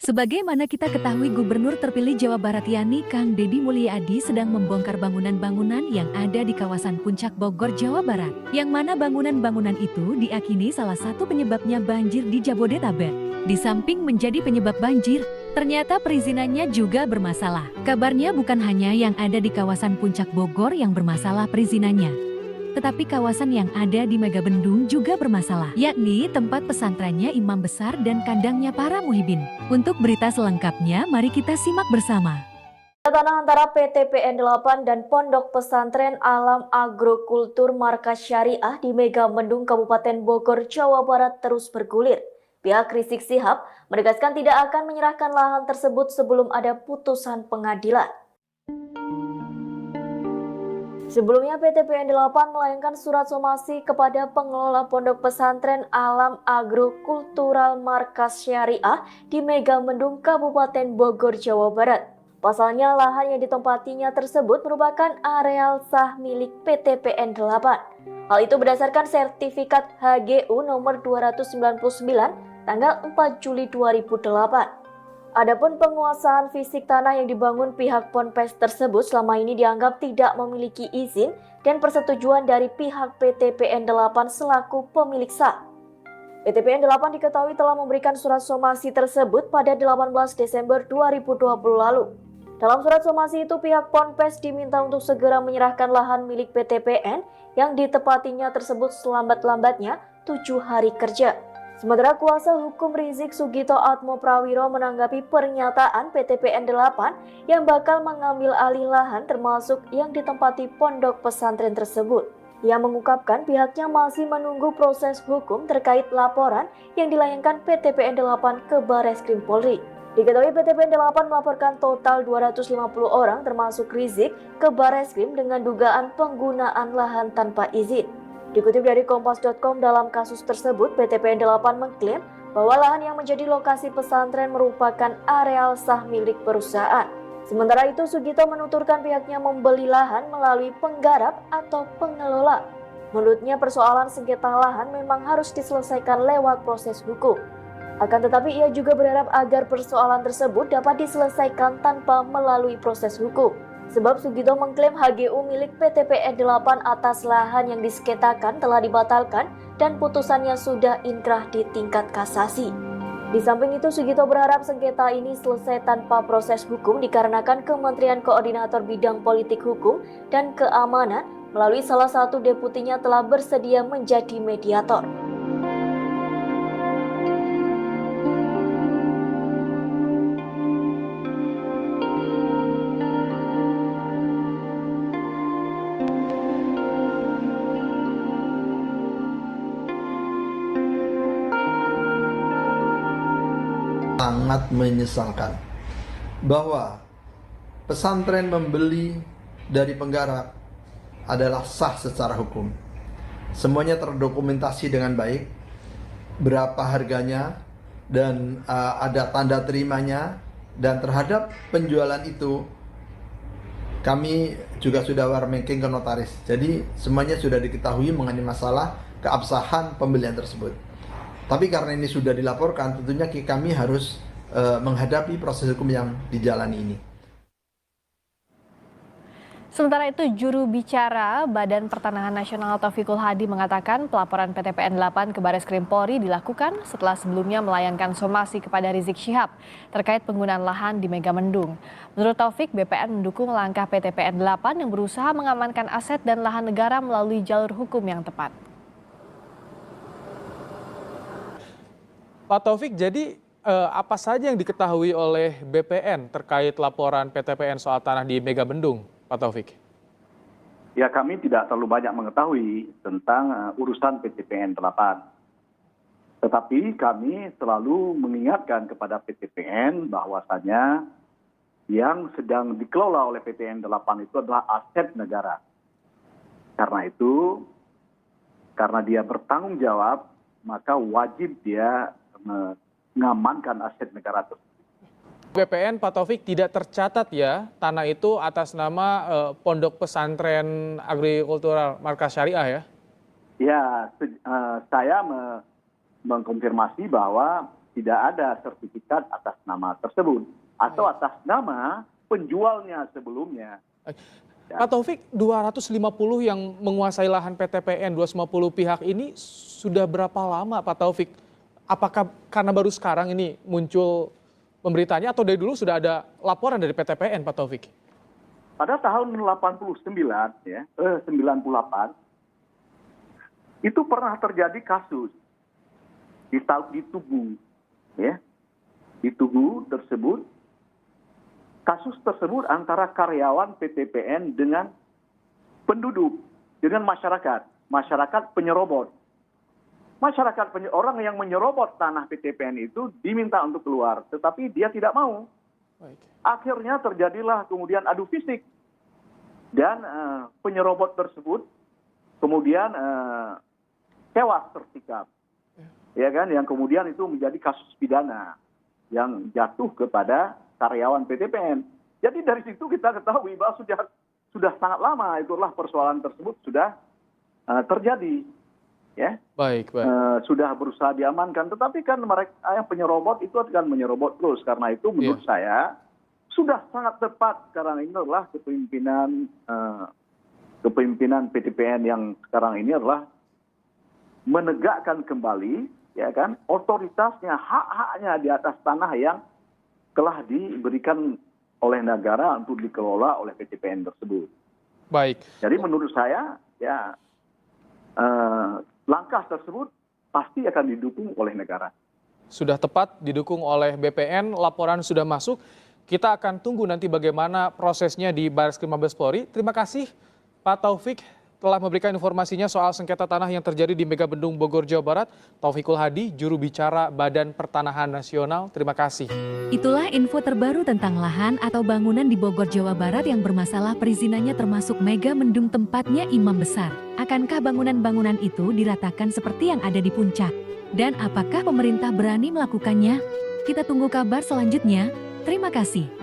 Sebagaimana kita ketahui Gubernur terpilih Jawa Barat yakni Kang Deddy Mulyadi sedang membongkar bangunan-bangunan yang ada di kawasan Puncak Bogor, Jawa Barat. Yang mana bangunan-bangunan itu diakini salah satu penyebabnya banjir di Jabodetabek. Di samping menjadi penyebab banjir, ternyata perizinannya juga bermasalah. Kabarnya bukan hanya yang ada di kawasan Puncak Bogor yang bermasalah perizinannya, tetapi kawasan yang ada di Megabendung juga bermasalah, yakni tempat pesantrennya Imam Besar dan kandangnya para muhibin. Untuk berita selengkapnya, mari kita simak bersama. Tanah antara PT PN 8 dan Pondok Pesantren Alam Agrokultur Markas Syariah di Megamendung Kabupaten Bogor, Jawa Barat terus bergulir. Pihak Rizik Syihab menegaskan tidak akan menyerahkan lahan tersebut sebelum ada putusan pengadilan. Sebelumnya PT PN 8 melayangkan surat somasi kepada pengelola Pondok Pesantren Alam Agrokultural Markas Syariah di Megamendung Kabupaten Bogor, Jawa Barat. Pasalnya lahan yang ditempatinya tersebut merupakan areal sah milik PT PN 8. Hal itu berdasarkan sertifikat HGU nomor 299 tanggal 4 Juli 2008. Adapun penguasaan fisik tanah yang dibangun pihak Ponpes tersebut selama ini dianggap tidak memiliki izin dan persetujuan dari pihak PT PN 8 selaku pemilik sah. PT PN 8 diketahui telah memberikan surat somasi tersebut pada 18 Desember 2020 lalu. Dalam surat somasi itu pihak Ponpes diminta untuk segera menyerahkan lahan milik PT PN yang ditepatinya tersebut selambat-lambatnya 7 hari kerja. Sementara kuasa hukum Rizik Sugito Atmo Prawiro menanggapi pernyataan PT PN 8 yang bakal mengambil alih lahan termasuk yang ditempati pondok pesantren tersebut. Ia mengungkapkan pihaknya masih menunggu proses hukum terkait laporan yang dilayangkan PT PN 8 ke Barreskrim Polri. Diketahui PT PN 8 melaporkan total 250 orang termasuk Rizik ke Barreskrim dengan dugaan penggunaan lahan tanpa izin. Dikutip dari Kompas.com, dalam kasus tersebut, PT PN 8 mengklaim bahwa lahan yang menjadi lokasi pesantren merupakan areal sah milik perusahaan. Sementara itu, Sugito menuturkan pihaknya membeli lahan melalui penggarap atau pengelola. Menurutnya, persoalan sengketa lahan memang harus diselesaikan lewat proses hukum. Akan tetapi, ia juga berharap agar persoalan tersebut dapat diselesaikan tanpa melalui proses hukum. Sebab Sugito mengklaim HGU milik PT PN 8 atas lahan yang disengketakan telah dibatalkan dan putusannya sudah inkrah di tingkat kasasi. Di samping itu, Sugito berharap sengketa ini selesai tanpa proses hukum dikarenakan Kementerian Koordinator Bidang Politik Hukum dan Keamanan melalui salah satu deputinya telah bersedia menjadi mediator. Sangat menyesalkan bahwa pesantren membeli dari penggarap adalah sah secara hukum. Semuanya terdokumentasi dengan baik, berapa harganya dan ada tanda terimanya, dan terhadap penjualan itu kami juga sudah warmaking ke notaris. Jadi semuanya sudah diketahui mengenai masalah keabsahan pembelian tersebut. Tapi karena ini sudah dilaporkan, tentunya kami harus menghadapi proses hukum yang dijalani ini. Sementara itu, juru bicara Badan Pertanahan Nasional Taufikul Hadi mengatakan pelaporan PT PN 8 ke Barreskrim Polri dilakukan setelah sebelumnya melayangkan somasi kepada Rizik Syihab terkait penggunaan lahan di Megamendung. Menurut Taufik, BPN mendukung langkah PT PN 8 yang berusaha mengamankan aset dan lahan negara melalui jalur hukum yang tepat. Pak Taufik, jadi apa saja yang diketahui oleh BPN terkait laporan PT PN soal tanah di Megamendung, Pak Taufik? Ya, kami tidak terlalu banyak mengetahui tentang urusan PT PN 8. Tetapi kami selalu mengingatkan kepada PT PN bahwasanya yang sedang dikelola oleh PT PN 8 itu adalah aset negara. Karena itu, karena dia bertanggung jawab, maka wajib dia mengamankan aset negara tersebut. BPN, Pak Taufik, tidak tercatat ya tanah itu atas nama Pondok Pesantren Agrikultural Markas Syariah ya? Ya, saya mengkonfirmasi bahwa tidak ada sertifikat atas nama tersebut atau atas nama penjualnya sebelumnya. Pak Taufik, 250 yang menguasai lahan PTPN, 250 pihak ini sudah berapa lama Pak Taufik? Apakah karena baru sekarang ini muncul pemberitanya atau dari dulu sudah ada laporan dari PTPN Pak Taufik? Pada tahun 98 itu pernah terjadi kasus di Tugu, ya, di Tugu tersebut. Kasus tersebut antara karyawan PTPN dengan penduduk, dengan masyarakat penyerobot. Orang yang menyerobot tanah PTPN itu diminta untuk keluar, tetapi dia tidak mau. Baik. Akhirnya terjadilah kemudian adu fisik dan penyerobot tersebut kemudian tewas tersikap, ya kan? Yang kemudian itu menjadi kasus pidana yang jatuh kepada karyawan PTPN. Jadi dari situ kita ketahui bahwa sudah sangat lama itulah persoalan tersebut sudah terjadi, ya. Baik. Sudah berusaha diamankan, tetapi kan mereka yang penyerobot itu akan menyerobot terus. Karena itu menurut saya sudah sangat tepat sekarang ini adalah kepemimpinan PTPN yang sekarang ini adalah menegakkan kembali, ya kan, otoritasnya, hak-haknya di atas tanah yang telah diberikan oleh negara untuk dikelola oleh PTPN tersebut. Baik. Jadi menurut saya, ya langkah tersebut pasti akan didukung oleh negara. Sudah tepat didukung oleh BPN, laporan sudah masuk. Kita akan tunggu nanti bagaimana prosesnya di Barreskrim Mabes Polri. Terima kasih Pak Taufik telah memberikan informasinya soal sengketa tanah yang terjadi di Megabendung Bogor, Jawa Barat. Taufikul Hadi, juru bicara Badan Pertanahan Nasional. Terima kasih. Itulah info terbaru tentang lahan atau bangunan di Bogor, Jawa Barat yang bermasalah perizinannya termasuk Megabendung tempatnya imam besar. Akankah bangunan-bangunan itu diratakan seperti yang ada di puncak? Dan apakah pemerintah berani melakukannya? Kita tunggu kabar selanjutnya. Terima kasih.